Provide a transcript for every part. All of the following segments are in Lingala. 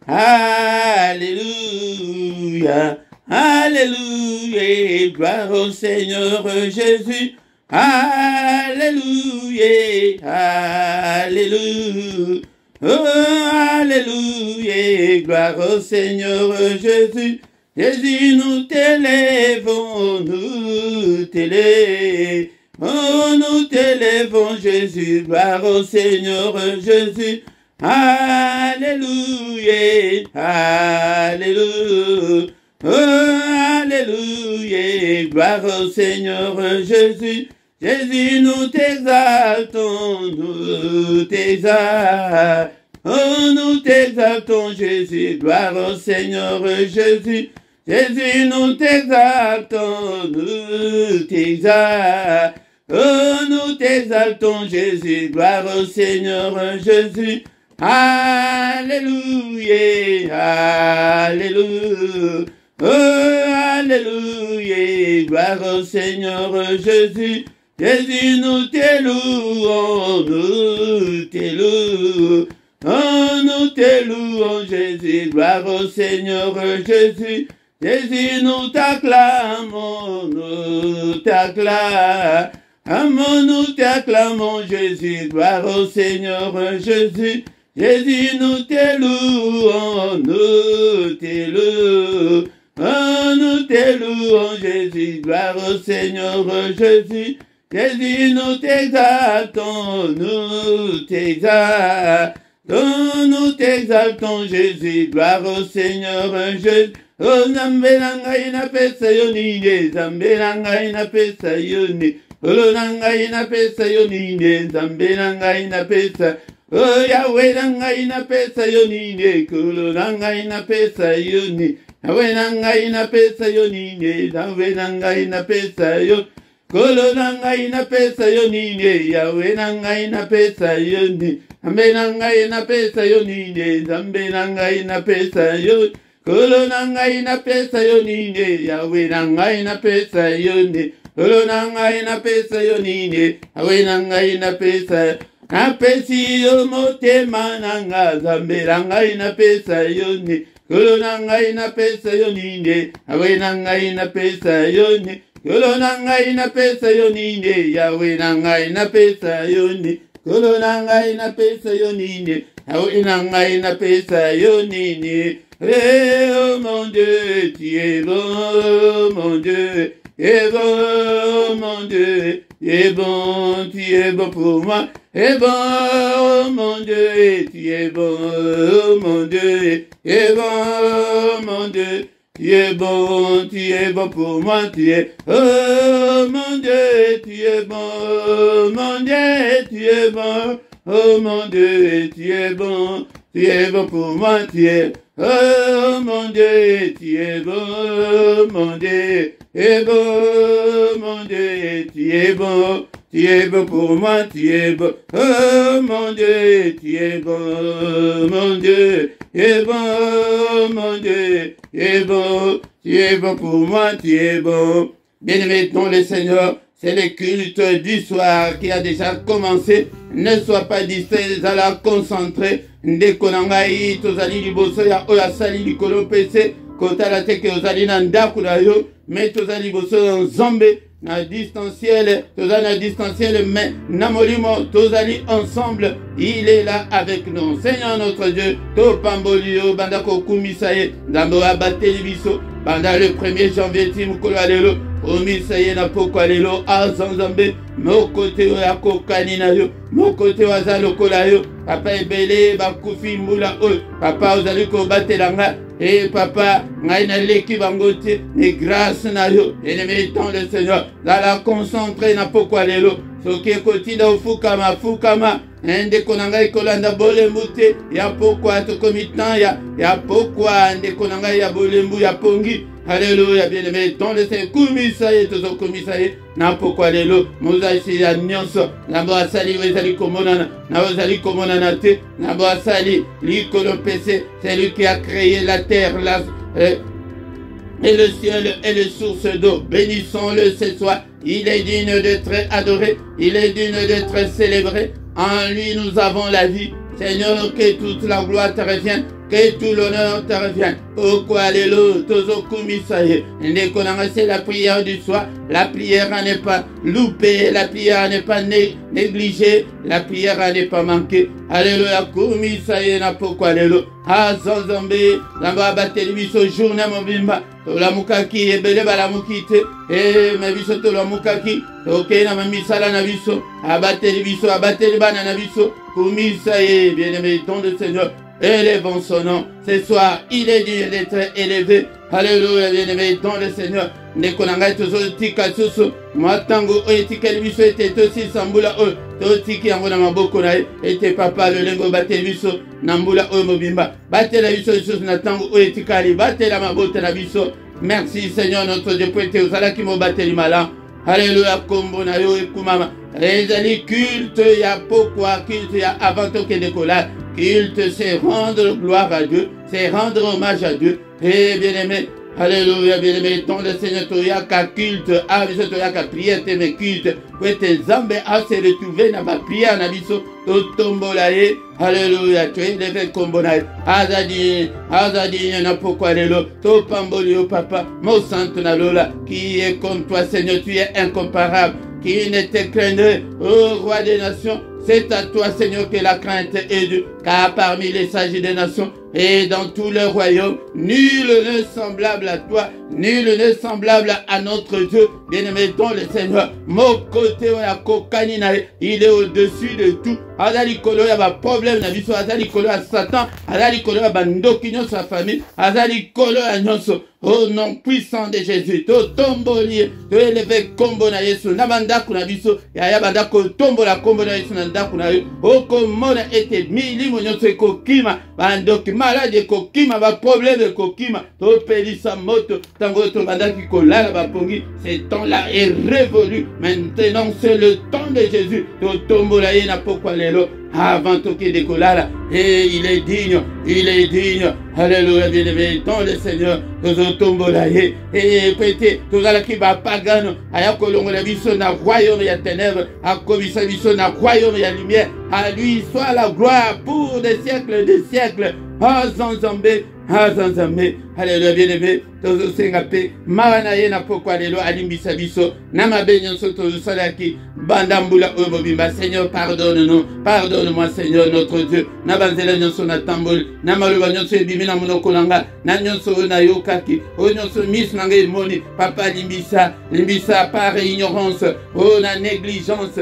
Alléluia, Alléluia, Alléluia, gloire au Seigneur Jésus. Alléluia, Alléluia, oh, Alléluia, gloire au Seigneur Jésus. Jésus, nous t'élèvons, oh, nous t'élèvons, Jésus, gloire au Seigneur Jésus. Alléluia, Alléluia, oh, Alléluia, gloire au Seigneur Jésus. Jésus, nous t'exaltons, oh, nous t'exaltons, Jésus, gloire au Seigneur Jésus. Jésus, nous t'exaltons, oh, nous t'exaltons, Jésus, gloire au Seigneur Jésus. Alléluia, Alléluia, oh, Alléluia, gloire au Seigneur Jésus. Jésus, nous t'élouons, oh, nous t'élouons, Jésus, gloire au Seigneur Jésus. Jésus, nous t'acclamons, nous t'acclamons, Jésus, gloire au Seigneur Jésus. Jésus, nous t'élouons, oh, nous t'élouons, Jésus, gloire au Seigneur Jésus. Jésus, nous t'exaltons, nous t'exaltons, Jésus, gloire au Seigneur Jésus. Oh, Nambelanga ina pesa yonine, Zambelanga ina pesa yoni. Olonanga ina pesa yonine, Zambelanga ina pesa. Oh, Yahweh nanga ina pesa yonine, Kulonanga ina pesa yoni. Yahweh nanga ina pesa yonine, Yahweh nanga ina pesa yoni. Kolonanga ina pesa yonine, Yahweh nanga ina pesa yoni. Zambe nanga ina pesa yonine, Zambe nanga ina pesa yoni. Kolonanga ina pesa yonine, Yahweh nanga ina pesa yoni. Kolonanga ina pesa yonine, Yahweh nanga ina pesa. Napesi yo motema nanga, Zambe nanga ina pesa yoni. Kolonanga ina pesa yonine, Yahweh nanga ina pesa yoni. Kolonanga ina pesa yonine, Yahweh nanga ina pesa yoni. Kolonanga ina pesa yonine, Yahweh nanga ina pesa yonine. Oh mon Dieu, tu es bon, mon Dieu, tu es bon, mon Dieu, tu es bon, tu es bon pour moi. Tu es bon, oh mon Dieu, tu es bon, oh mon Dieu, tu es bon, mon Dieu. Tu es bon pour moi, tu es, oh mon Dieu, tu es bon, mon Dieu, tu es bon, oh mon Dieu, tu es bon pour moi, tu es, oh mon Dieu, tu es bon, mon Dieu, tu es bon, mon Dieu, tu es bon pour moi, tu es bon, oh mon Dieu, tu es bon, mon Dieu, tu es bon, mon Dieu, tu es bon pour moi, tu es bon. Bien-aimé dans le Seigneur, c'est le culte du soir qui a déjà commencé. Ne sois pas distrait, la concentrer. Ndekonangai, tozali liboso ya oya sali likolo pese, kotala teke ozali na ndaku na yo, mais tozali liboso nzambe. Na distanciel, mais namolimo, tozali ensemble, il est là avec nous. Seigneur notre Dieu, to pambolio, bandako kumisaye, ndambo abateli biso, banda le 1er janvier timukolo alelo, omisaye na poko alelo, azanzambe, mokote ya kokani na yo, mokote waza lokola yo, papa ebele, bakufi mula oyo, papa ozali ko batelanga, et papa, ngaina leki bangote, ni grâce na yo, ennemi dans le Seigneur, dans la concentré na poko alelo, soki kotinda fukama, ndeko nanga kolanda bolembu te, ya pokwa tokomitan ya pokwa ndeko nanga ya bolembu ya pongi. Alléluia, bien-aimé, dans le Seigneur, kumisaye, tozo kumisaye, na pokwa lelo, mozaisi ya nyonso, na boasali wezali komonana, na wezali komonana te, na boasali, likolo pese, c'est lui qui a créé la terre, et le ciel et les sources d'eau. Bénissons-le ce soir. Il est digne d'être adoré. Il est digne d'être célébré. En lui, nous avons la vie. Seigneur, que toute la gloire te revienne. que tout l'honneur te revienne. Pourquoi, alléluia, tozo kumisaye. C'est la prière du soir. La prière n'est pas loupée, la prière n'est pas négligée, la prière n'est pas manquée. Alléluia, kumisaye na pourquoi, alléluia. Azonzambe, zamba bateli biso journée mobimba. La mukaki ebele bala mukite. Ma biso to la mukaki. Ok na misala na biso. Abateli biso, abateli bana na biso. Kumisaye, bien-aimé, don de Seigneur. Élevons son nom. Ce soir, il est digne d'être élevé. Alléluia, bien-aimé, dans le Seigneur. Nekonanga tozo tika susu. Matango oetika libiso ete tosi sambula o. Totiki yango na maboko na ete papa le lengo bate biso nambula o mobimba. Bate la biso susu na tango oetika li bate la mabota na biso. Merci Seigneur notre Dieu pour te usala ki mo bate limala. Alléluia, kombo na yo ekumama. Ezali culte ya pourquoi culte ya avant to ke décollage. Culte, c'est rendre gloire à Dieu, c'est rendre hommage à Dieu. Et bien-aimé, alléluia, bien-aimé, dans le Seigneur, toyaka culte, abiso toyaka prière, mes culte, pour tes zambe à se retrouver dans ma prière, nabiso, to tombolaye, alléluia, tu es levé kombonaye, azadi, n'a pourquoi alléluia, to pambolio papa, mon santo nalola, qui est comme toi, Seigneur, tu es incomparable, qui ne te craindrait, ô roi des nations. C'est à toi, Seigneur, que la crainte est due, car parmi les sages des nations et dans tout le royaume, nul n'est semblable à toi, nul n'est semblable à notre Dieu. Bien-aimé dans le Seigneur, mon côté, il est au-dessus de tout. Azali kolo ya ba problème na biso, azali kolo ya Satan, azali kolo ya bandoki nyonso sa famille, azali kolo ya nyonso. Au nom puissant de Jésus, to tomboli, to élevé kombo na Yesu, na bandako na biso, ya bandako tombo la kombo na Yesu na ndako na yo. O komona ete milimo nyonso ekokima, bandoki malade ekokima, ba problème ekokima, to pelisa moto, tango to bandaki kolala ba pongi, ce temps-là est révolu. Maintenant c'est le temps de Jésus, to tombo la ye na pourquoi avant tout qu'il décollera, et il est digne, alléluia, bien-aimé, dans le Seigneur, nous tombons là, et peut-être, tout ça qui va pas gagner, à Kolongo la biso na royaume ya ténèbres, à Komisa biso na royaume ya lumière, à lui soit la gloire pour des siècles, ah Zanzambé, alléluia, bien-aimé, tozo sengape, maranaye na poko alléluia, alimbisa biso, nama benyanso tozo salaki, bandambula obobimba, Seigneur, pardonne-moi, Seigneur, notre Dieu, nabanzela nyonso na tambol, namaluba nyonso ebimi na monoko nanga, na nyonso na yokaki, o nyonso mis nanga emoni, papa limbisa par ignorance, oh na négligence,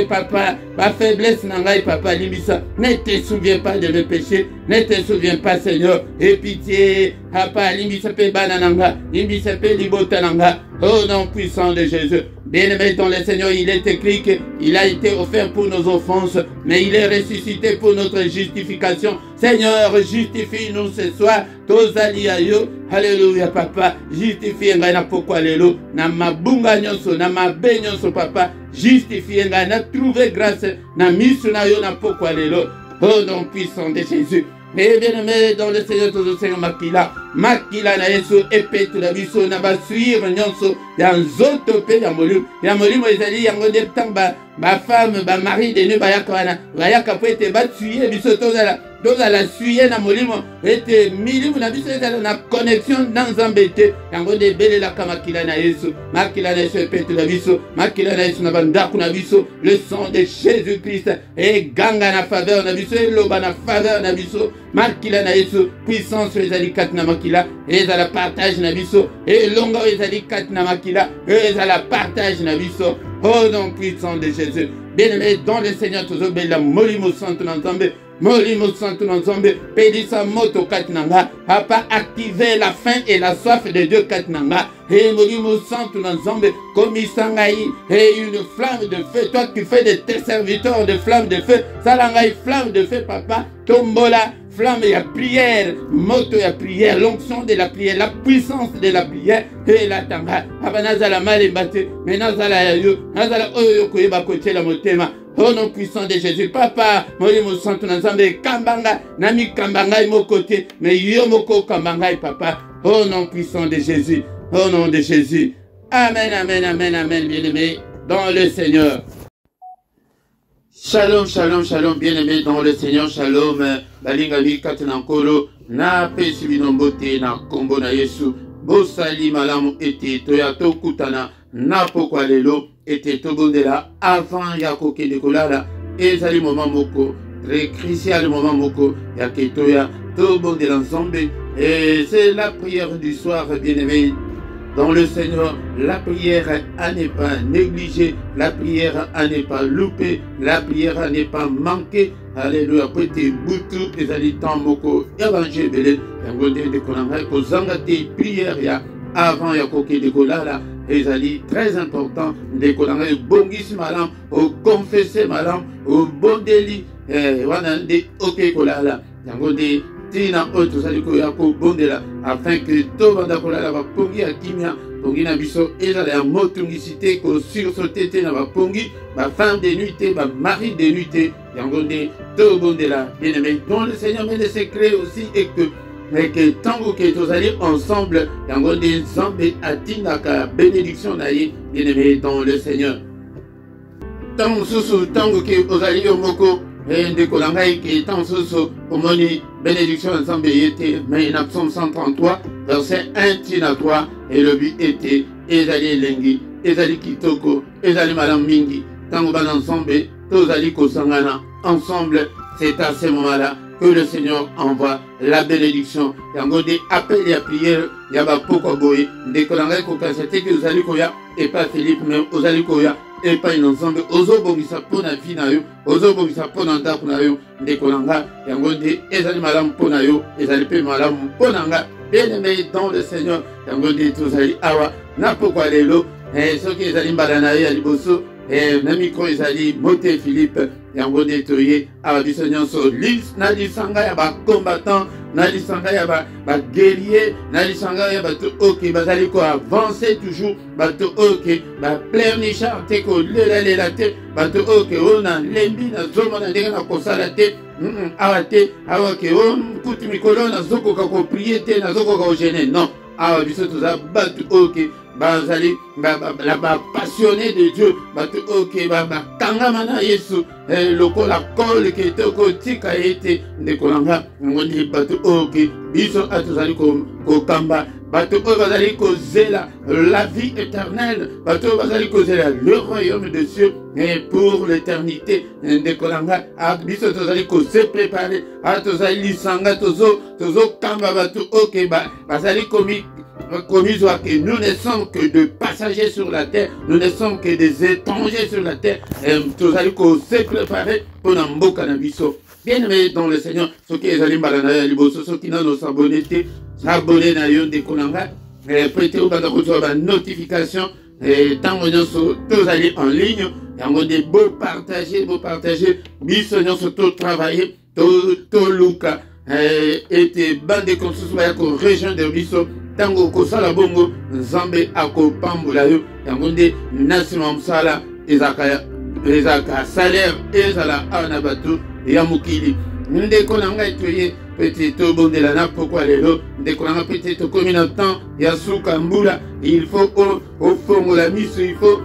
papa, par faiblesse nanga, papa limbisa, ne te souviens pas de mes péchés, ne te souviens pas, Seigneur, et pitié, papa limbisa pe banananga, limbisa pe libotananga, au nom puissant de Jésus. Bien-aimé dans le Seigneur, il est écrit qu'il a été offert pour nos offenses, mais il est ressuscité pour notre justification. Seigneur, justifie-nous ce soir. Tozali ayo, alléluia papa, justifie ngai na pourquoi alléluia, na mabunga nyonso, na mabe nyonso papa, justifie ngai na trouver grâce, na misu na yo na pourquoi alléluia, au nom puissant de Jésus. Mais bien-aimé dans le Seigneur, tout le Seigneur makila na Yesu epé tout la biso na basuire nyonso ya nzoto pe ya molimo ezali yango de tamba ba femme ba mari de ne bayaka po ete batuye biso tozala suye na molimo ete milimu na biso ezala na connexion na Nzambe te yango de belelaka makila na Yesu epé tout la biso makila na Yesu na bandako na biso le sang de Jésus-Christ et ganga na faveur na biso eloba na faveur na biso makila na Yesu puissance ezali kat na makila ezala partage na biso et longo ezali kat na makila ezala partage na biso au nom puissant de Jésus. Bien-aimé dans le Seigneur tozobela molimo santo na Nzambe, molimo santo na Nzambe, pedisa moto katinanga, papa activer la faim et la soif de Dieu katinanga, et molimo santo na Nzambe, comme isangai, et une flamme de feu, toi qui fais de tes serviteurs de flamme de feu, salangai flamme de feu papa, tombola, flamme et prière, moto et prière, l'onction de la prière, la puissance de la prière, et la tanga, abanazala malembate, mais nazala yo, nazala oyo koyeba kote la motema, au nom puissant de Jésus, papa, molimo santo na Nzambe, kambanga, nami kambanga mo côté, mais yo moko kambanga papa, au nom puissant de Jésus, au nom de Jésus, amen, amen, amen, amen, bien-aimé, dans le Seigneur. Shalom, shalom, shalom, bien-aimé dans le Seigneur, shalom, balingami katnankolo, na pesi bino mbote na kombo na Yesu. Bosali malamu ete toya tokutana na pokwa lelo ete tobondela avant ya kokende kolala. Ezali moment moko très crucial, moment moko ya ketoya tobondela ensemble. Et c'est la prière du soir, bien-aimé dans le Seigneur. La prière à ne pas négliger, la prière à ne pas louper, la prière à ne pas manquer. Alléluia. Prêtez boutou et allez tant moko évangile belé. Yangonde de konanga ko zangate prière ya avant ya koke de kolala. Et allez très important de konanga bongisi malam au confesser malam au bon délit. Wana de oke kolala. Yangonde tina oto saliko ya ko bondela afin que to banda kolala ba pongi ya kimia pongi na biso ezala ya motungicité ko sursauter te na ba pongi ba femme de nuit ba mari de nuit yangonde to bondela bien-aimé dont le Seigneur met le secret aussi et que tango que tous allez ensemble yangonde zambe atinaka bénédiction na ye bien-aimé dans le Seigneur tango susu tango que tous allez moko et Kolangai qui est en sous omoni bénédiction ensemble était mais in Psaume 133 verset 1 tina 3 et le but était ezali lengi ezali kitoko ezali madame mingi tango ban ensemble tous ali kosangana ensemble. C'est à ce moment-là que le Seigneur envoie la bénédiction. Yango de appel et prière yaba poko boy de Kolangai ko kasete que vous allez koya et pas Philippe même vous allez koya et pas une ensemble ozo bongisa pona vie na yo ozo bongisa pona ndako na yo ndekolanga yango nde ezali malamu pona yo ezali pe malamu pona nga bien-aimé dans le Seigneur yango nde tozali awa na pokwa lelo soki ezali mbala na yo ya liboso na micro ezali Mote Philippe yango nde toye awa biso nyonso na lisanga ya bacombattant na lisanga ya baguerrier na lisanga ya bato oke bazali ko avancer toujours bato oke bapleurnichard te kolela te bato oke oyo na lembi nazomona ndenge na kosala te awa te awa ke o kutu mikolo nazokoka koprie te nazokoka kogene non awa biso toza bato oke bazali passionné de Dieu bato oke bakangama na Yesu lokola kole ke toko tika ete ndekolanga ngondi bato oke biso atozali kokamba bato oyo bazali kozela la vie éternelle bato oyo bazali kozela le royaume de Dieu et pour l'éternité ndekolanga biso tozali kose préparer tozali lisanga tozokamba bato oke bazali commis que nous ne sommes que de passagers sur la terre, nous ne sommes que des étrangers sur la terre. Nous allons se préparer pour Namboka Nabiso. Bien-aimés dans le Seigneur, ceux qui sont allés ceux qui n'ont pas s'abonner à Yon de Konanga, prêtez au bas de notification, tant que nous tous allés en ligne, on a des beaux partager, bisognos surtout travailler, tout Luca, et des bandes de construction, région de Bisso. Tango kosala bongo nzambe akopambola yo yango nde nasima msala ezaka salaire ezala ana bato ya mokili ndeko na ngai toye pete tobondela na pokwa lelo ndeko na ngai pete tokomi na temps ya suka mbula il faut ofongola miso il faut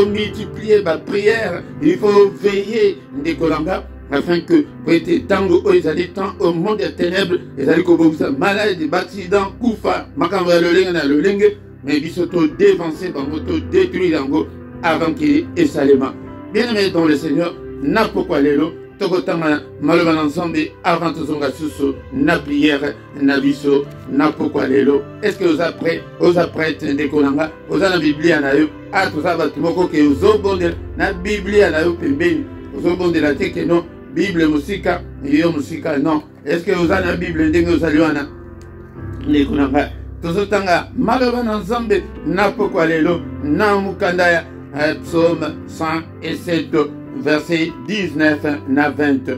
multiplier ba prière il faut veiller ndeko na ngai afin que prêter tango ezali temps au monde des ténèbres ezali kobomisa malade d'accident kufa makambo ya lolenge na lolenge mais biso to dévancer bango to détruire yango avant qu'il esalema. Bien-aimé dans le Seigneur na pokwa lelo tokotanga maloba ensemble avant tozonga susu na prière na biso na pokwa lelo. Est-ce que vous apprêtez ndekolanga oza na biblia na yo toza bato moko ke ozobondela na biblia na yo pembeni ozobondela te ke non Bible musika, yo musika non. Est-ce que vous avez la Bible ndenge ozali wana? Nekunanga. Tozotanga maloba nzambe na pokwa lelo na mukanda ya Psaume 107 verset 19 na 20.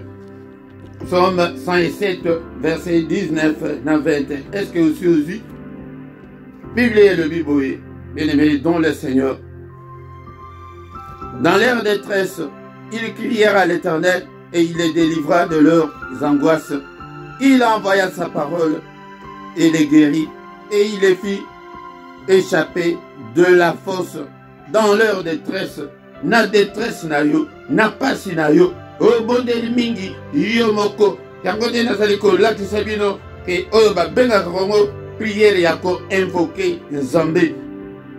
Psaume 107 verset 19 na 20. Est-ce que vous suivez? Bible et le Bible, bien-aimés dans le Seigneur. Dans leur détresse, ils crièrent à l'Éternel et il les délivra de leurs angoisses. Il envoya sa parole et les guérit, et il les fit échapper de la fosse. Dans leur détresse, na détresse na yo, na pasi na yo, o bondeli mingi, yo moko, yango de nazali ko lakisa bino, ke oyo babengaka kongo priere ya koinvoke nzambe.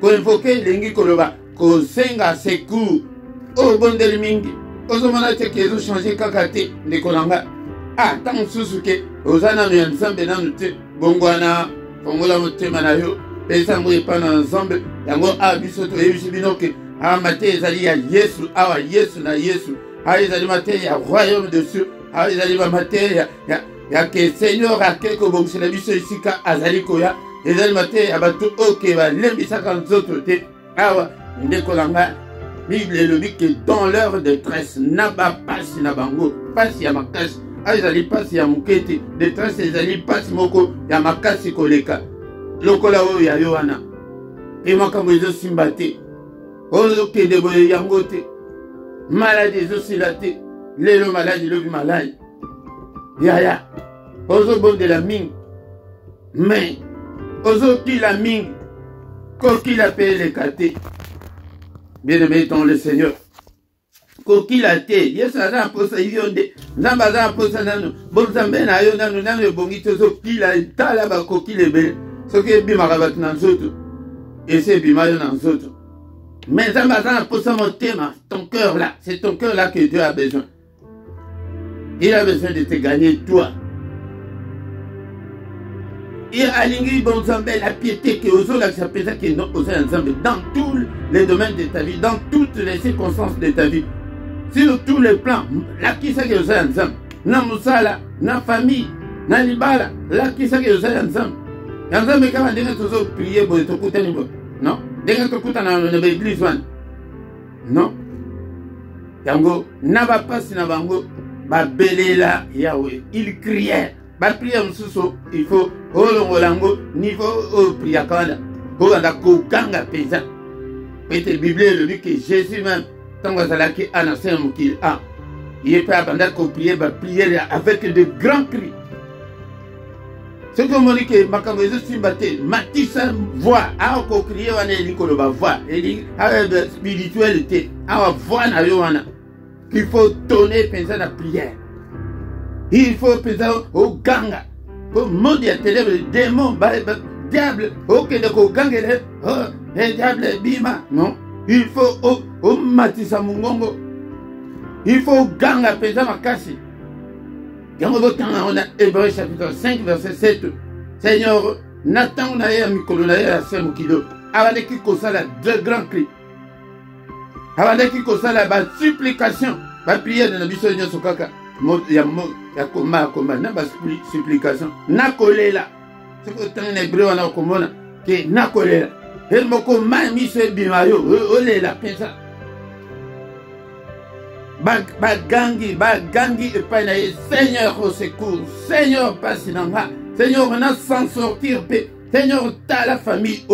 Koinvoke elingi koloba kosenga secours oyo bondeli mingi. Ozomona te ke ezochange kaka te ndeko na nga. Ntango mosusu ke oza nano ya nzambe nano te, bongo wana fongola motema na yo pesa yango epai na nzambe. Yango biso toyebisi bino ke mate ezali ya Yesu, awa Yesu na Yesu. Ezali mate ya royaume de Dieu. Ezali mate ya ke Seigneur ake kobongisela biso esika azali koya. Ezali mate ya bato oke balembisaka nzoto te. Awa ndeko na nga, Bible elobi ke dans leur détresse naba pasi na bango, pasi ya makasi. Ezali pasi ya mokete, détresse ezali pasi moko ya makasi koleka lokola oyo ya yo wana. E makambo ezosimba te, ozokende boye yango te, maladi ezosila te, lelo maladi lobi maladi yaya, ozobondela mingi mais ozokila mingi kokila pe eleka te. Bien-aimé dans le Seigneur, kokila te, Yesu aza aposa yonde, nzambe aza aposa nanu, bonzambe na yo nanu ebongi tozokila tala bakokila ebele, soki ebimaka bato na nzoto, esi ebima yo na nzoto. Mais nzambe aza aposa motema, ton cœur là, c'est ton cœur là que Dieu a besoin. Il a besoin de te gagner toi. Et alingi bonzambe la piété que ozo la chapeza que non ozo ensemble dans tous les domaines de ta vie, dans toutes les circonstances de ta vie, sur tous les plans. La qui ça que ozo ensemble, na musala, na famille, na libala, la qui ça que ozo ensemble. Ensemble quand on dit que ozo prier pour te couper ni bon, non? Dès que tu couper dans l'église one, non? Yango na ba passe na bango ba belela Yahweh, il criait. Ba prière msuso il faut olongolango niveau prière kanda ko anda ko kanga pesa. Peut-être Bible le dit que Jésus même tango zalaki anasema mukil il est prêt à prier ba prière avec de grands cris. Ce que mon dit que makambo ezo simbate matisa voix ko crier wana elikolo ba voix eli spiritualité voix na yo wana qu'il faut donner penser la prière. Il faut penser au ganga, au monde de ténèbres, démon, diable, ok, de ganga, le diable bima, non. Il faut au matisa mungongo. Il faut ganga penser ma casse. Quand on a Hébreux chapitre 5, verset 7, Seigneur, Nathan n'a pas mikolo na ya semu kido. Avant qui kosala deux grands cris. Avant qui kosala ba supplication, ba prière de la biso nyoso kaka. Ya koma na ba supplication na kolela ce que tant hébreu on a komona que na kolela el moko mami se bimayo olela pensa ba gangi et pas na Seigneur au secours, Seigneur passe nanga, Seigneur on a sans sortir pe, Seigneur ta la famille,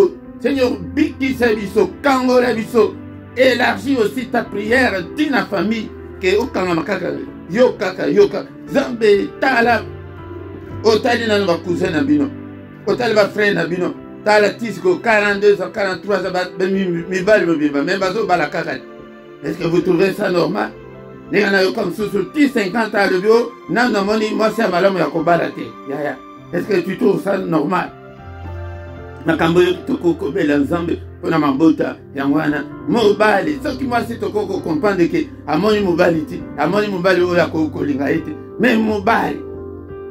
Seigneur biki biso kangola biso, élargis aussi ta prière dans la famille que okanga makaka yoka zambe tala otali na ba cousin na bino otali ba frère na bino tala tisco 42 ans 43 ans mi bali même bazo bala kaka. Est-ce que vous trouvez ça normal? Les gens comme sous 50 ans de bio na moni moi c'est malamu ya kobala te ya. Est-ce que tu trouves ça normal? Makambo toko bela nzambe pona mabota ya mwana mobali soki mwasi toko comprendre que amoni mobali ti amoni mobali oya ko linga ete mais mobali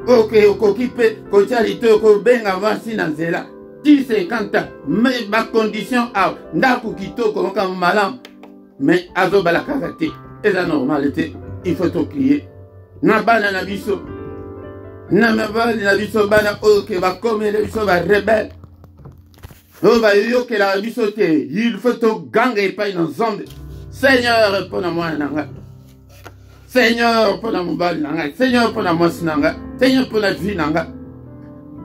ok okokipe ko charité ko benga mwasi na nzela 50 ans mais ba condition ndaku kitoko comme malam mais azo bala kakate et la normalité il faut to crier na bana na biso na mabali na biso bana ok ba comme les biso ba rebelle. Il faut te ganger pas dans zombe. Seigneur pour moi nanga. Seigneur pour la mobile nanga. Seigneur pour la moisse nanga. Seigneur pour la vie nanga.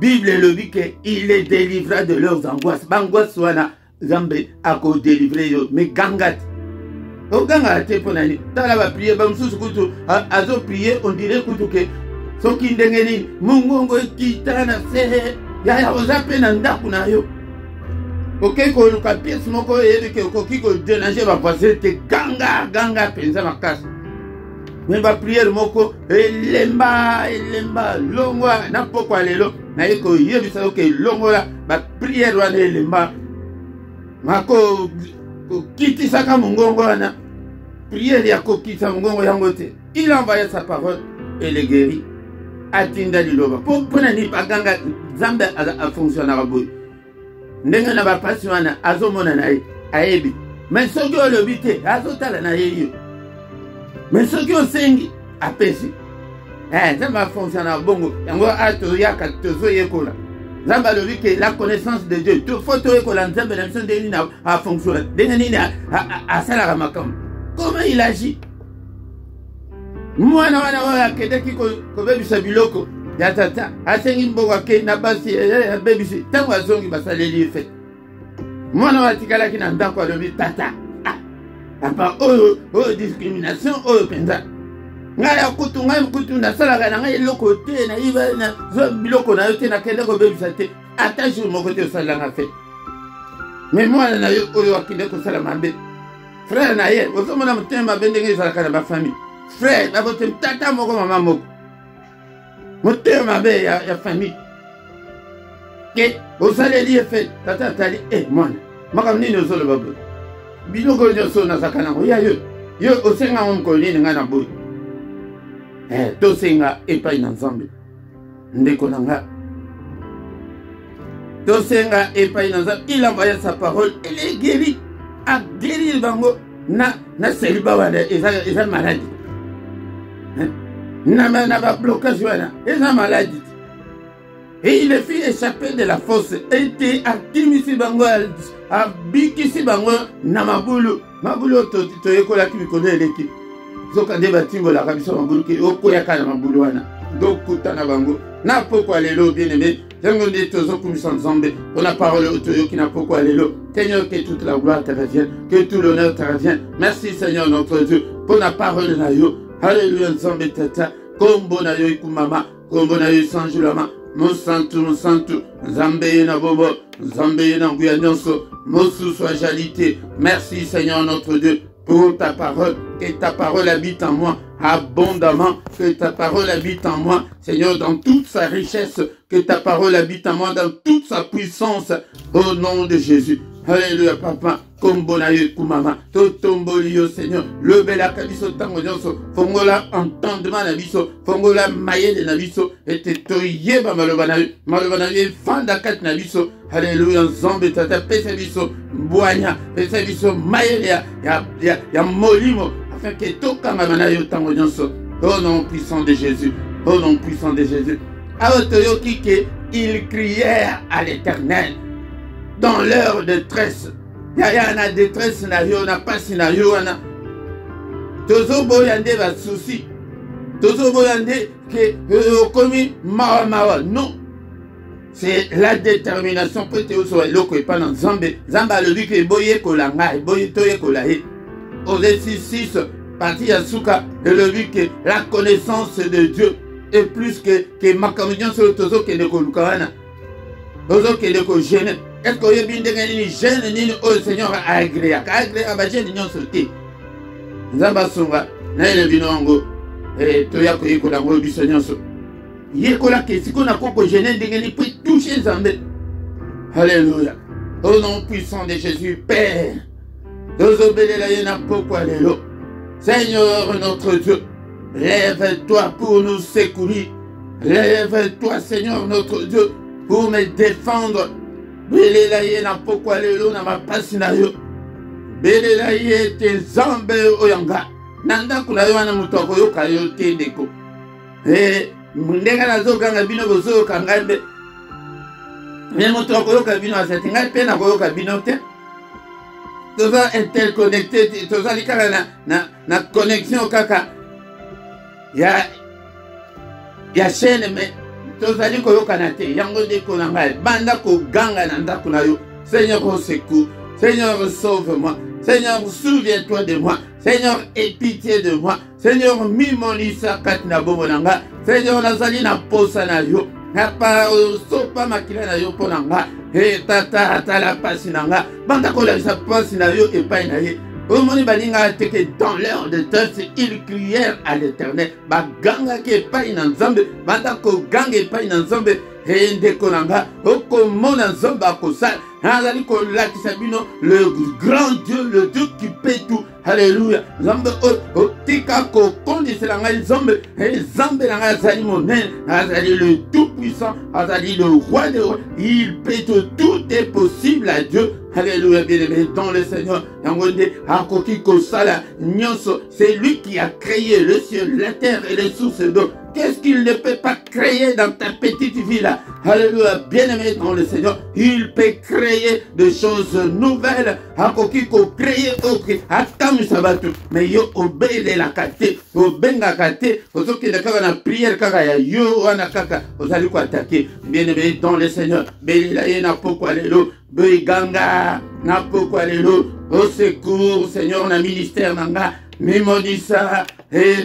Bible le dit qu'il les délivra de leurs angoisses. Bangoisse wana zambe ako délivrer yo mais gangat. O ganga te pour nani. Tala ba prier ba msusu kutu azo prier on dirait kutu ke soki ndengeni mungongo kitana se ya ozape na ndaku na yo. Ok, ko luka pièce moko yedi ke ko kiko dénager ba passer te ganga penza makasi. mais ba prière moko elemba longwa na pokwa lelo na yeko yebisa oke longola ba prière wana elemba mako kitisa ka mongongo wana prière ya kokisa mongongo yango te. Il a envoyé sa parole et les guérit. Atinda liloba pour na ni baganga Nzambe a fonctionné boy ndenge na ba pasi wana azomona na ayebi mais soki olobi te azotala na yeyo mais soki osengi apesi Nzambe a fonctionné bongo yango ato yaka tozo yekola Nzambe alobi que la connaissance de Dieu tout faut to yekola Nzambe na mission de nini a fonctionné ndenge nini a sala makam comment il agit. Mwana wana wana kedeki ko bebisa biloko ya tata asengi mboka ke na basi bebisi tango azongi basaleli fe mwana watikala kina ndako alobi tata apa o discrimination o penza ngaya kutu na sala na ngai loko te na iba na zo biloko na yote na kende ko bebisa te ata jour moko te sala nga fe mais mwana na yo oyo akinde ko sala mambe frère na ye ozomona mutema bendenge sala kana ba famille frère, la votre tata moko maman moko. Moteur ma belle ya famille. Que vous allez dire fait tata tali moi. Makam ni no solo babo. Biloko nyo so na sakana ko ya yo. Yo osenga on ko ni nga na boy. To senga epa ina Nzambe. Ndeko nanga. To senga epa ina Nzambe. Il a envoyé sa parole et les guéri. A guéri le bango na célibat wala eza maladie. N'a pas blocage, et la maladie. Et il est fait échapper de la fosse. Et était à Timisi Bango, à Bikisi Bango, Namabulu, Mabulo, Toyokola qui connaît l'équipe. Zoka débatimbo la Rabison Mabulu qui est au Koyaka Mabuluana. Donc, Koutana Bango, n'a pourquoi les lots bien aimés. J'aime dire Tozo Kumisan Zambé, pour la parole au Toyo qui n'a pourquoi les lots. Seigneur, que toute la gloire te revienne, que tout l'honneur te revienne. Merci Seigneur notre Dieu, pour la parole de Nayo. Alléluia, Nzambe tata, kombo na yo ikumama, kombo na yo sanjulama, monsantu, Nzambe na bobo, Nzambe na nguya nyonso, mosu soit jalité. Merci Seigneur notre Dieu pour ta parole, que ta parole habite en moi abondamment, que ta parole habite en moi, Seigneur, dans toute sa richesse, que ta parole habite en moi dans toute sa puissance, au nom de Jésus. Alléluia, papa. Kombo na yo kumama totombo yo Seigneur le bela kabiso tango nyonso fongola entendement na biso fongola mayele na biso ete toyeba maloba na yo fanda kat na biso. Alléluia, Nzambe tata pesa biso mbwanya pesa biso mayele ya molimo afin que tokanga na yo tango nyonso au nom puissant de Jésus, au nom puissant de Jésus. Aotoyo kike ils crièrent à l'Éternel dans leur détresse. Il y a une détresse, il n'y a pas de scénario. Tozo boyande va souci. Tozo boyande que commis mawa. Non. C'est la détermination pour te soit loko et pas dans Zambé. Zamba le dit que boye kolanga, boye toye kolahe. Aux 6 partie à Souka, et le dit que la connaissance de Dieu est plus que makamodian sur le tozo que de kolukana. Tozo que de ko gêner. Est-ce que vous avez bien dit jeune ni au Seigneur a agréé à ma jeune union sauté. Zamba Songa, Naïle Binongo, et Toyako Yekolango du Seigneur. Yekola que si qu'on a coco gêné, il peut toucher Zambé. Alléluia. Au nom puissant de Jésus, Père, nous obéissons la yéna pourquoi les lots. Seigneur notre Dieu, lève-toi pour nous secourir. Lève-toi, Seigneur notre Dieu, pour me défendre. Belela ye na pokwa lelo na mapasi na yo. Belela ye te Nzambe oyanga. Nanda kula yo wana mutoko yo kayo te ndeko. Ndenge na zo kanga bino bozo kanga mbe. Mais mutoko yo kabino asati ngai pe na ko yo kabino te. Toza interconnecté, toza likala na connexion kaka. Ya chaîne mais tozali koyokana te yango ndeko na ngai banda koganga na ndako na yo. Seigneur au secours, Seigneur sauve-moi, Seigneur souviens-toi de moi, Seigneur aie pitié de moi, Seigneur mimonisa katina bobo nanga, Seigneur nazali na posa na yo na pa sopa makila na yo pona nga tata atala pasi nanga banda kolabisa pasi na yo epai na ye Au moment balinga que dans l'heure de thirst, ils crièrent à l'Éternel. Baganga ke pas in Nzambe, bandako gange pas in Nzambe. Konanga, okomona Nzambe akosala, azali kolakisa bino le grand Dieu, le Dieu qui paie tout. Alléluia. Nzambe otika kokondisela ngai Nzambe, Nzambe na ngai azali monene, azali le tout puissant, azali le roi des rois. Il paie tout, tout est possible à Dieu. Alléluia, bien-aimé dans le Seigneur. C'est lui qui a créé le ciel, la terre et les sources d'eau. Qu'est-ce qu'il ne peut pas créer dans ta petite vie là? Alléluia, bien-aimé dans le Seigneur. Il peut créer des choses nouvelles. Créer mais yo obéir la kate, obenga kate, ozoki de kaka na prière kaka ya yo wana kaka, ozali ko attaquer. Bien-aimé dans le Seigneur. Belila na poko alelo, beiganga na poko alelo. Au secours, Seigneur, na ministère nanga. Mimodisa,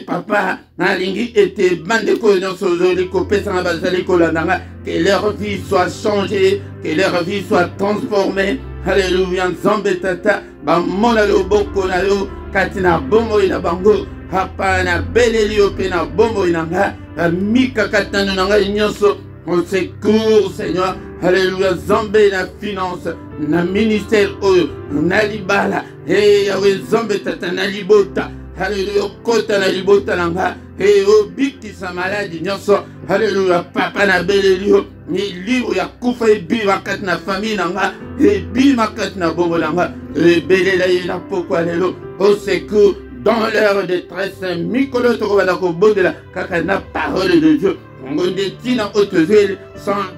papa, nalingi était bande koyon sozoli ko pesa na bazali ko landanga, que leur vie soit changée, que leur vie soit transformée. Alléluia, Nzambe tata, ba mona lo boko na yo, katina bomo ina bango, papa na beleli yo pe na bomo inanga, mika katano nanga nyonso. Au secours, Seigneur. Alléluia, Nzambe na finance, na ministère oyo, na libala, yawe Nzambe tata na libota. Alléluia, kota na libota nanga, obiki sa maladie nyonso. Alléluia, papa na belelio, ni libre ya kufa ebiva kati na famille nanga, ebiva kati na bomo nanga, belela yena poko alelo. Au secours, dans l'heure de détresse, mikolo tokobana ko bondela kaka na parole de Dieu. On dit dans Haute-Ville,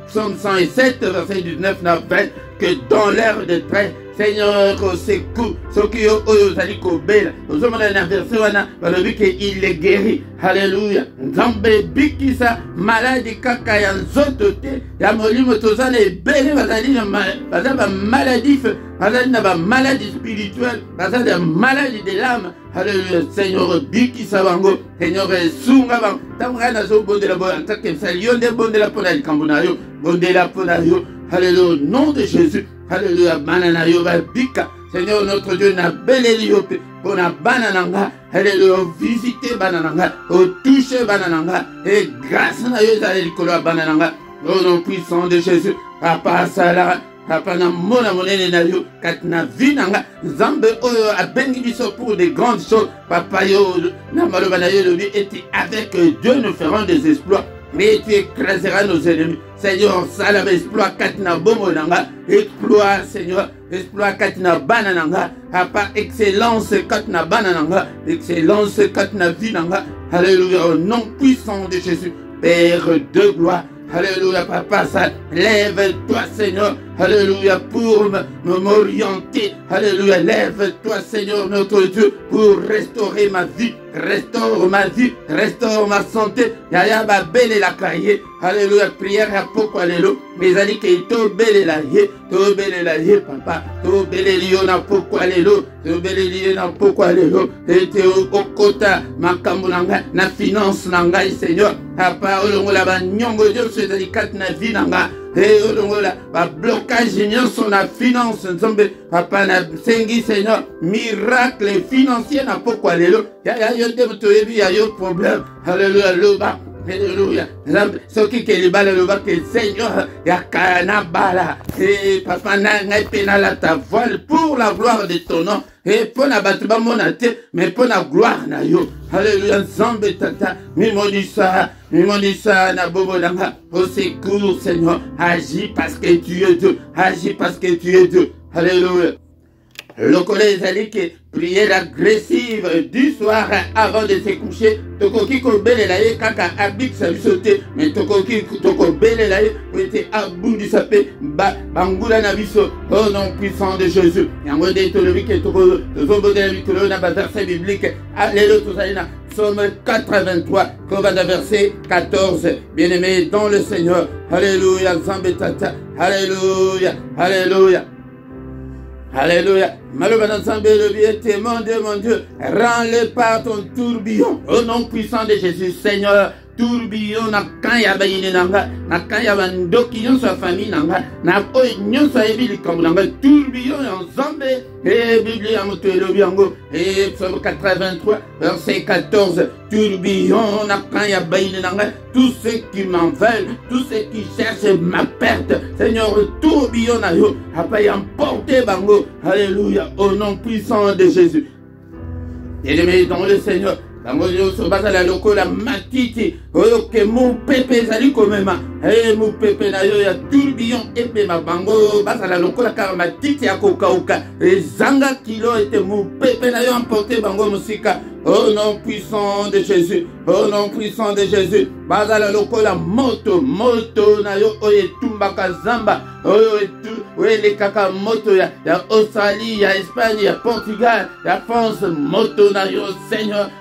Psaume 107, verset 19 à 20, que dans l'heure de détresse, Seigneur, au secours, ceux qui ont osé kobela, nous sommes dans la version qu'il les guérit. Alléluia. Nzambe bikisa maladie kaka ya nzotote ya molimo tozana ebele bazali na maladie, bazali na maladie spirituelle, bazali na maladie de l'âme. Alléluia. Seigneur bikisa bango, Seigneur sunga bango. Tamra na zo bondela bo antake salionde bondela pona likambunayo, bondela pona yo. Alléluia. Au nom de Jésus. Alléluia, banana yo bika. Seigneur notre Dieu na beleli yo pe pona banananga. Alléluia, visiter banananga, au toucher banananga et grâce na yo za likolo banananga. Au nom puissant de Jésus, papa sala, papa na mona monene na yo katina vinanga. Nzambe oyo abengi biso pour des grandes choses. Papa yo na maloba na yo le but était avec Dieu nous ferons des exploits. Mais tu écraseras nos ennemis. Seigneur, salam, exploit katina bomo nanga, exploit, Seigneur, exploit katina banananga, papa, excellence katina banananga, excellence katina vinanga. Alléluia, au nom puissant de Jésus, Père de gloire. Alléluia, papa, ça, lève-toi, Seigneur. Alléluia, pour m'orienter. Alléluia, lève-toi, Seigneur, notre Dieu, pour restaurer ma vie. Restaure ma vie, restaure ma santé. Yaya ba belle la cahier. Alléluia, prière à poko alléluia. Mais ali que to belle la ye, papa. To belle lion na poko alléluia. To belle lion na poko alléluia. Et te okota makambo nanga na finance nanga, Seigneur. Papa, olongola ba nyongo Dieu se délicat na vie nanga. Et olongola ba blocage nyonso na finance nzombe. Papa na sengi, Seigneur, miracle financier na poko alléluia. Il y a un problème. Alléluia, loba. Alléluia. Ce qui est le bal, le bal, que Seigneur, il y a Kanabala. Et papa, n'a pas la ta voile pour la gloire de ton nom. Et pour la bâtiment monate, mais pour la gloire, na yo. Alléluia, Zambe tata. Mimodisa, na bobo danga. Au secours, Seigneur. Agis parce que tu es Dieu. Agis parce que tu es Dieu. Alléluia. Le collège ali que prière agressive du soir avant de se coucher. Tokoki ko bele la ye kaka abik sa bisote. Mais tokoki toko bele la ye ou était abundi sapé bangula na biso. Au nom puissant de Jésus. Yango de tolobi ke toko zombo de la victoire na verset biblique. Alléluia tout ça na Psaume 83, verset 14. Bien-aimé dans le Seigneur. Alléluia, Zambetata. Alléluia, alléluia. Alléluia. Malheureusement, le bien témoin de mon Dieu, rends-le par ton tourbillon. Au nom puissant de Jésus, Seigneur, tourbillon na kan ya bayine nanga na kan ya bandoki nyonso ya famille nanga na oyo nyonso ayebi likambo nanga tourbillon ya nzambe Biblia ya moto elobi yango Psaume 83 verset 14 tourbillon na kan ya bayine nanga tous ceux qui m'en veulent tous ceux qui cherchent ma perte Seigneur tourbillon na yo apa emporter bango alléluia au nom puissant de Jésus. Bien-aimés dans le Seigneur bango nyonso bazala lokola matiti oyo ke mopepe ezali komema mopepe na yo ya tourbillon epema bango bazala lokola kaka matiti ya kokauka ezanga kilo ete mopepe na yo emporte bango mosika. Au nom puissant de Jésus, au nom puissant de Jésus, bazala lokola moto na yo oyo etumbaka zamba oyo elekaka moto ya Australie, ya Espagne, ya Portugal, ya France, moto na yo Seigneur.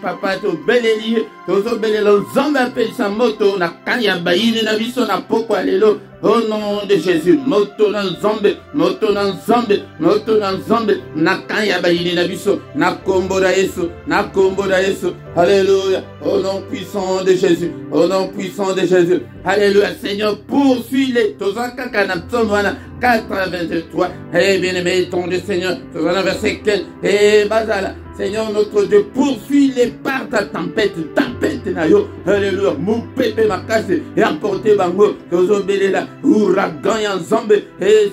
Papa to beleli tozo belelo nzambe apelisa moto na kani ya bayini na biso na pokwa lelo. Au nom de Jésus, moto na nzambe, moto na nzambe, moto na nzambe, na kan ya bayini na biso, na kombo na Yesu, na kombo na Yesu. Alléluia. Au nom puissant de Jésus, au nom puissant de Jésus. Alléluia. Seigneur, poursuis-les. Tozaka kana psaume 83. Bien-aimé, ton Dieu Seigneur, Tozana verset 15. Bazala. Seigneur notre Dieu, poursuis-les par ta tempête na yo. Alléluia. Mou pepe makase et emporter bango. Tozo belela ouragan ya nzambe.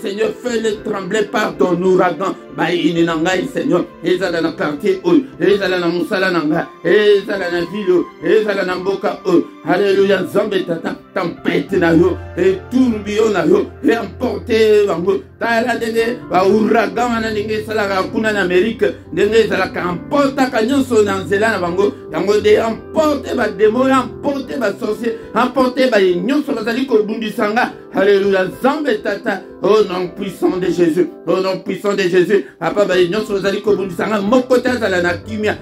Seigneur, fais-les trembler par ton ouragan. Bayini nangai Seigneur. Ezala na quartier oyo, ezala na musala nanga, ezala na ville, ezala na mboka oyo. Alléluia. Nzambe tata tempête na yo et tourbillon na yo et emporter bango. Tala ndenge ba ouragan wana ndenge salaka kuna na Amérique, ndenge salaka emporta kanyonso na nzela na bango. Yango de emporter ba démon, emporter ba sorcier, emporter ba nyonso bazali ko bundisanga. Alléluia. Nzambe tata au nom puissant de Jésus, au nom puissant de Jésus. Papa ba nyonso bazali ko bundisanga moko tazala na kimia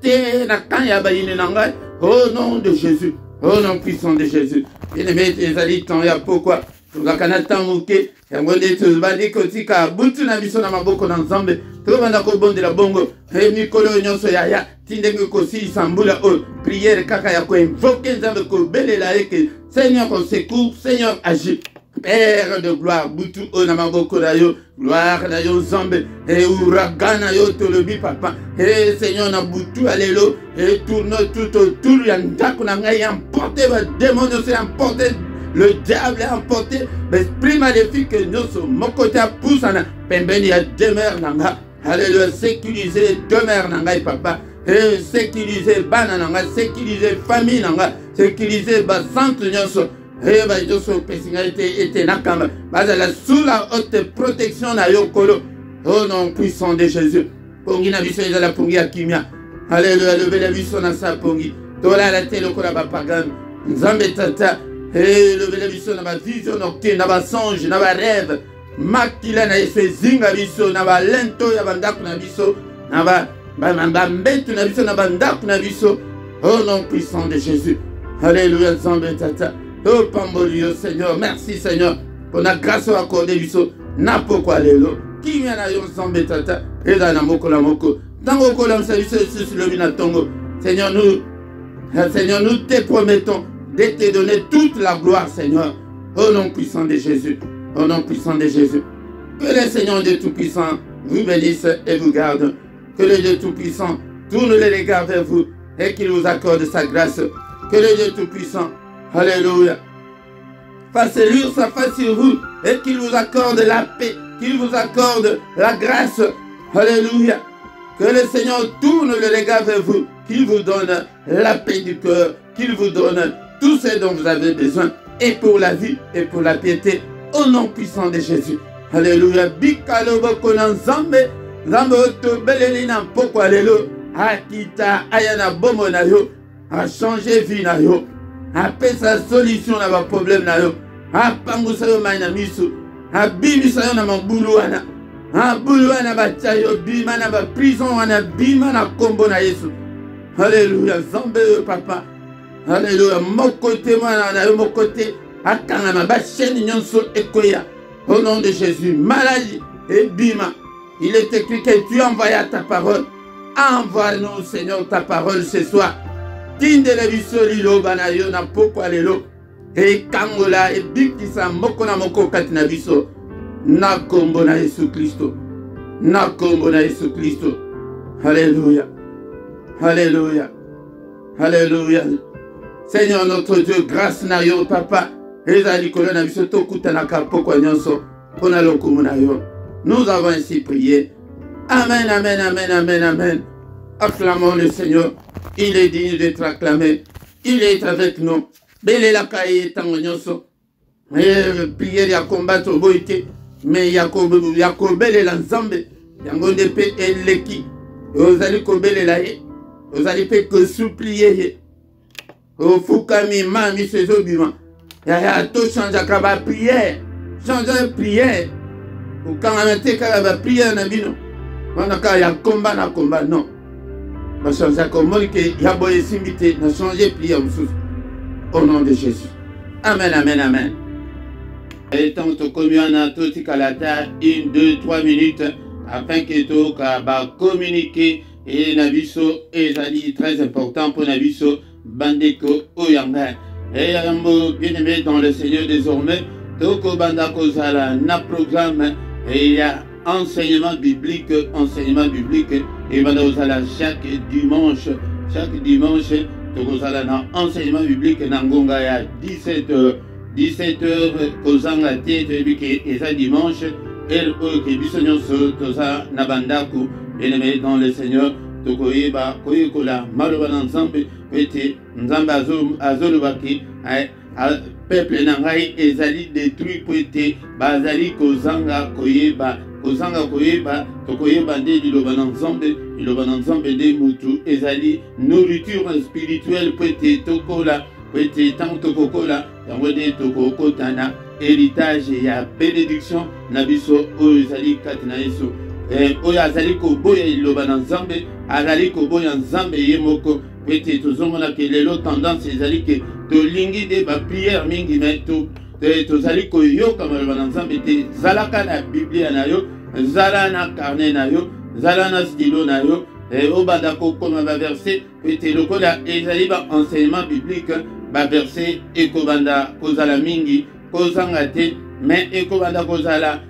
te na kan ya ba yine nanga. Au nom de Jésus, au nom puissant de Jésus. Bien-aimé, ezali temps ya pourquoi tozakana temps moke yango nde tozali kotika butu na biso na maboko na nzambe tobanda kobondela bongo mikolo nyonso yaya tindenge kosilisa mbula oyo priere kaka ya koinvoke nzambe kobelela eke Seigneur on secours, Seigneur agit. Père de gloire, butu o na maboko na yo, gloire na yo nzambe, ouragan na yo tolobi papa, Seigneur na butu alelo, tourne tout autour ya ndako na ngai, emporte ba démon, emporte le diable, emporte l'esprit maléfique, nyonso mokota poussana, pembeni ya demeure nanga, alléluia, sécuriser demeure nanga papa, sécuriser bana nanga, sécuriser famille nanga, sécuriser ba centre nyonso. Bah, Joso Pessinga était nakamba. Bazala sous la haute protection na yokolo. Au nom puissant de Jésus. Pongi na biso ezala pongi ya kimia. Alléluia, lever la biso na sa pongi. Tola la telo kola ba pagan. Nzambe tata. Lever la biso na ba vision nocturne, na ba songe, na ba rêve. Makila na esezinga biso na ba lento ya bandako na biso. Na ba mbetu na biso na bandako na biso. Au nom puissant de Jésus. Alléluia, Nzambe tata. Oh Pambolio Seigneur, merci Seigneur pour la grâce accordée du saut. Na pourquoi lelo qui vient à yon Nzambe tata et dans la moko la moko. Tango kolam service sur le binatongo. Seigneur nous te promettons de te donner toute la gloire Seigneur. Au nom puissant de Jésus. Au nom puissant de Jésus. Que le Seigneur Dieu Tout-Puissant vous bénisse et vous garde. Que le Dieu Tout-Puissant tourne les regards vers vous et qu'il vous accorde sa grâce. Que le Dieu Tout-Puissant, alléluia, fasse luire sa face sur vous et qu'il vous accorde la paix, qu'il vous accorde la grâce. Alléluia. Que le Seigneur tourne le regard vers vous, qu'il vous donne la paix du cœur, qu'il vous donne tout ce dont vous avez besoin, et pour la vie et pour la piété, au nom puissant de Jésus. Alléluia. Bikalobo konanzambe, zambe otobeleli na mpoko alelo, akita ayana bomo na yo, a changer vie na yo. Après sa solution na ba problème na yo, a pangusa yo mai na miso, a bimisa yo na mabulu wana, a bulu wana ba chayo bima na ba prison wana bima na kombo na Yesu. Alléluia, zambe papa. Alléluia, mon côté mwana na yo mon côté, akanga na ba chaîne nyonso ekoya. Au nom de Jésus, maladie et bima. Il est écrit que tu envoies ta parole. Envoie-nous Seigneur ta parole ce soir. tindele biso liloba na yo na pokwa lelo ekangola ebikisa moko na moko kati na biso na kombo na Yesu Kristo, na kombo na Yesu Kristo. Alléluia, alléluia, alléluia. Seigneur notre Dieu, grâce na yo papa ezali kolo na biso tokutanaka pokwa nyonso pona lokumu na yo. Nous avons ainsi prié. Amen, amen, amen, amen, amen. Acclamons le Seigneur. Il est digne d'être acclamé. Il est avec nous. Bele la kaye tango nyonso. Prière ya combattre boite. Mais yakobele la nzambe. Yango ndepe eleki. Ozali kobele la ye. Ozali pe que supplier. Ofukami mami sezo bima. Ya to changer kaba prière. Changer prière. Quand on a été la prière na bino. Wanaka ya combat na combat non. Na changer comme que ya boye simbité na changer prière mususu. Au nom de Jésus. Amen, amen, amen. Et tant que communion à tout kalata 1, 2, 3 minutes afin que tout va communiquer et nabiso et zali très important pour nabiso bandeko oyanga. Et yambo bien aimé dans le Seigneur désormais toko bandako zala na programme et il y a enseignement biblique et bandako zala chaque dimanche toko zala na enseignement biblique na ngonga ya 17h kozanga te tebiki eza dimanche el oke biso nyonso toza na bandako bien aimé dans le Seigneur tokoyeba koyekola maloba na nzambe ete nzambe azolobaki peuple na ngai ezali détruit po ete bazali kozanga koyeba tokoyeba nde liloba na nzambe nde mutu ezali nourriture spirituelle po ete tokola po ete ntango tokokola yango nde tokokotana héritage ya bénédiction na biso oyo ezali kati na Yesu oyo azali koboya liloba na nzambe azali koboya nzambe ye moko po ete tozomona ke lelo tendance ezali ke tolingi de bapriere mingi me tozali koyoka maloba na nzambe te zalaka na biblia na yo zala na carnet na yo zala na stylo na yo obanda kokoma baverse po ete lokola ezali baenseignement biblique baverse ekobanda kozala mingi kozanga te me ekobanda kozala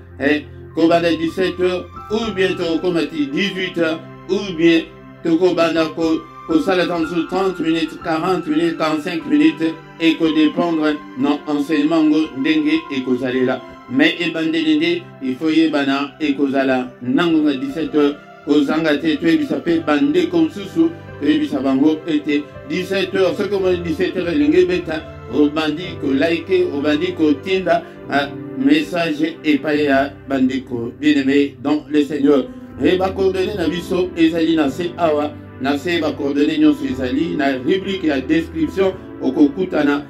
kobanda 17h ou bien tokomati 18h ou bien tokobanda kosala dans 30 minutes 40 minutes 45 minutes ekodépendre na enseignement ngo ndenge ekozalela mais ebandeli nde il faut yebana ekozala nango na 17h kozanga te toyebisa mpe bandeko mosusu toyebisa bango ete 17h soki omoni 17h elingi ebeta obandi kolike obandi kotinda message epai ya bandeko bien-aimé dans le Seigneur e bakordone na biso ezali na se awa na se bakordone nyonso ezali na rubrique ya description okokutana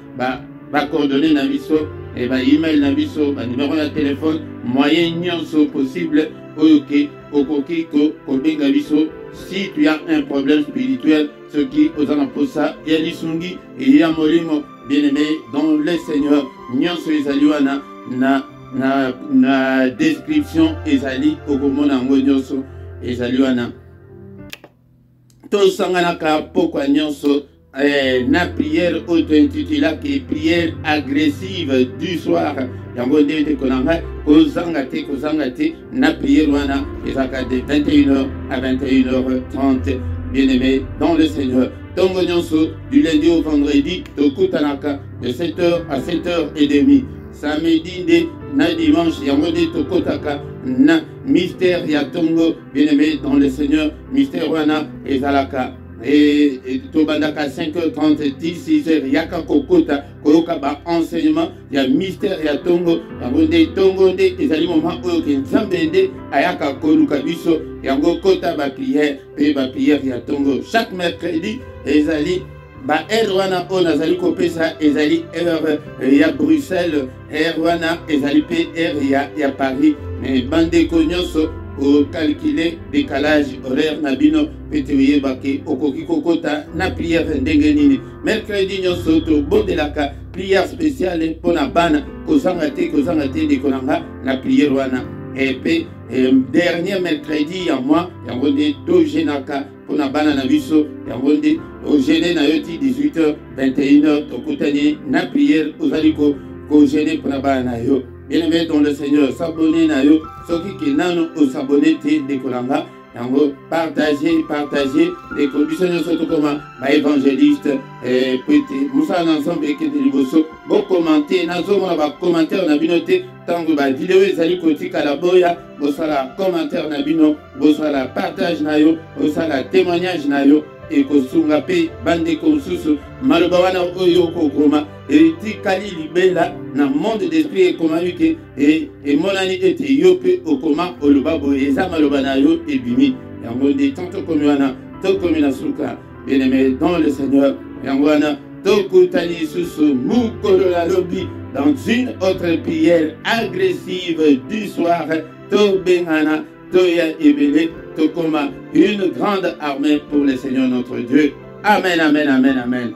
bakordone na biso e email na biso numéro ya téléphone moyen nyonso possible oyo ke okoki kobenga biso si tu as un problème spirituel ce qui aux alamposa ya lisungi et ya molimo bien-aimé dans le Seigneur nyonso ezali wana na description ezali okomona yango nyonso ezali wana tosanganaka pokwa nyonso na prière auto-intitulée prière agressive du soir yango nde tekonanga kozanga te na prière wana ezaka de 21h à 21h30 bien-aimé dans le Seigneur tongo nyonso du lundi au vendredi tokutanaka de 7h à 7h30 samedi nde na dimanche yango nde tokotaka na mystère ya tongo bien-aimé dans le Seigneur mystère wana ezalaka et tobandaka 5h30 16h yaka kokota koyoka ba enseignement ya mystère ya tongo yango nde ezali moment oyo ke nzambe nde ayaka koluka biso yango kota ba prière ya tongo chaque mercredi ezali ba heure wana oyo nazali kopesa ezali heure ya Bruxelles heure wana ezali pe heure ya Paris mais bandeko nyonso au calculer décalage horaire na bino pete oyebake okoki kokota na prière ndenge nini mercredi nyonso tobondelaka prière spéciale mpona bana kozanga te ndekonanga na prière wana epe dernier mercredi ya mois yango nde togenaka pour na bana na biso yango nde ogene na yo ti 18h 21h tokutani na prière ozali kogene pour na bana na yo. Bien-aimé dans le Seigneur, s'abonner na yo soki ki nano o s'abonner te dekolanga yango partager les conditions surtout comme évangéliste et puis nous allons ensemble et que de liboso bon commenter nazo mona ba commentaire na bino te tango ba vidéo ezali kotika la boya bo sala commentaire na bino bo sala partage na yo bo sala témoignage na yo et kosunga pe bande konsusu maloba wana oyo kokoma et tikali libela na monde d'esprit et comment que et monani ete yo pe okoma oloba boye eza maloba na yo ebimi yango de tanto comme wana to comme na suka bien-aimé dans le Seigneur yango wana to kutali susu mukolo la lobi dans une autre prière agressive du soir to bengana Toya Ebele, Tokoma, une grande armée pour le Seigneur notre Dieu. Amen, amen, amen, amen.